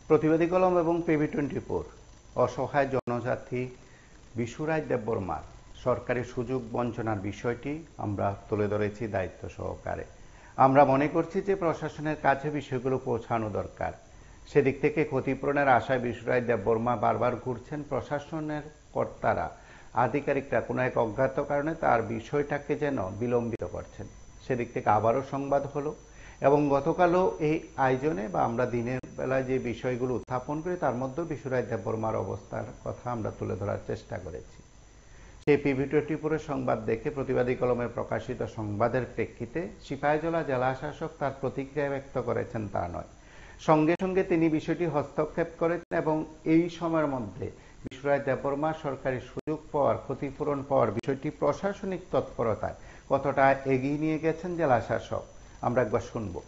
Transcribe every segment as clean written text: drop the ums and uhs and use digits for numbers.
প্রতিবাদী কলম এবং PV24 অসহায় জনজাতি বিশুরায় দেববর্মার সরকারি সুযোগ বঞ্চনার বিষয়টি আমরা তুলে ধরেছি দায়িত্ব সহকারে। আমরা মনে করছি যে প্রশাসনের কাছে বিষয়গুলো পৌঁছানো দরকার। সেদিক থেকে ক্ষতিপূরণের আশায় বিশুরায় দেববর্মা বারবার ঘুরছেন। প্রশাসনের কর্তারা, আধিকারিকরা কোনো এক অজ্ঞাত কারণে তার বিষয়টাকে যেন বিলম্বিত করছেন। সেদিক থেকে আবারও সংবাদ হলো এবং গতকালও এই আয়োজনে বা আমরা দিনের বেলায় যে বিষয়গুলো উত্থাপন করি তার মধ্যেও বিশুরায় দেববর্মার অবস্থার কথা আমরা তুলে ধরার চেষ্টা করেছি। সেই PV24 সংবাদ দেখে প্রতিবাদী কলমে প্রকাশিত সংবাদের প্রেক্ষিতে সিপাহীজলা জেলা শাসক তার প্রতিক্রিয়া ব্যক্ত করেছেন তা নয়, সঙ্গে সঙ্গে তিনি বিষয়টি হস্তক্ষেপ করেছেন এবং এই সময়ের মধ্যে বিশুরায় দেববর্মা সরকারি সুযোগ পাওয়ার, ক্ষতিপূরণ পাওয়ার বিষয়টি প্রশাসনিক তৎপরতায় কতটা এগিয়ে নিয়ে গেছেন জেলা শাসক আমরা একবার শুনবো।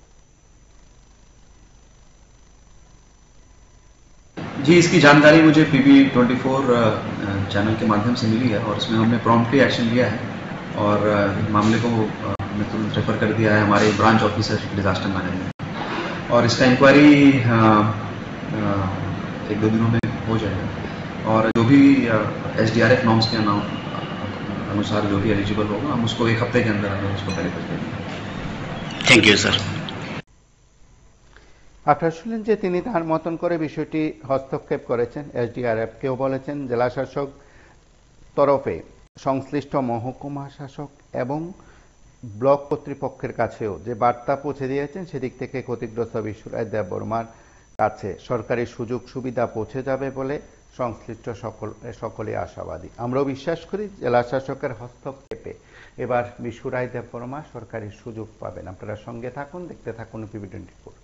जी, इसकी जानकारी मुझे PV24 चैनल के माध्यम से मिली है और इसमें हमने प्रॉम्प्टली एक्शन लिया है और मामले को हमने तुरंत रेफर कर दिया है हमारे ब्रांच ऑफिसर डिजास्टर मैनेजमेंट और इसका इंक्वायरी 1-2 दिनों में हो जाएगा और जो भी SDRF नॉर्म्स के अनुसार जो भी एलिजिबल होगा हम उसको 1 हफ्ते के अंदर उसको डिलीवर करेंगे। Thank you sir. আপনারা শুনলেন যে তিনি তার মতন করে বিষয়টি হস্তক্ষেপ করেছেন। SDRF কেও বলেছেন জেলা শাসক তরফে সংশ্লিষ্ট মহকুমা শাসক এবং ব্লক কর্তৃপক্ষের কাছেও যে বার্তা পৌঁছে দিয়েছেন সেদিক থেকে ক্ষতিগ্রস্ত বিশুরায় দেববর্মার কাছে সরকারি সুযোগ সুবিধা পৌঁছে যাবে বলে সংশ্লিষ্ট সকলে আশাবাদী। আমরাও বিশ্বাস করি জেলা শাসকের হস্তক্ষেপে এবার বিশুরায় দেববর্মা সরকারি সুযোগ পাবেন। আপনারা সঙ্গে থাকুন, দেখতে থাকুন PV24।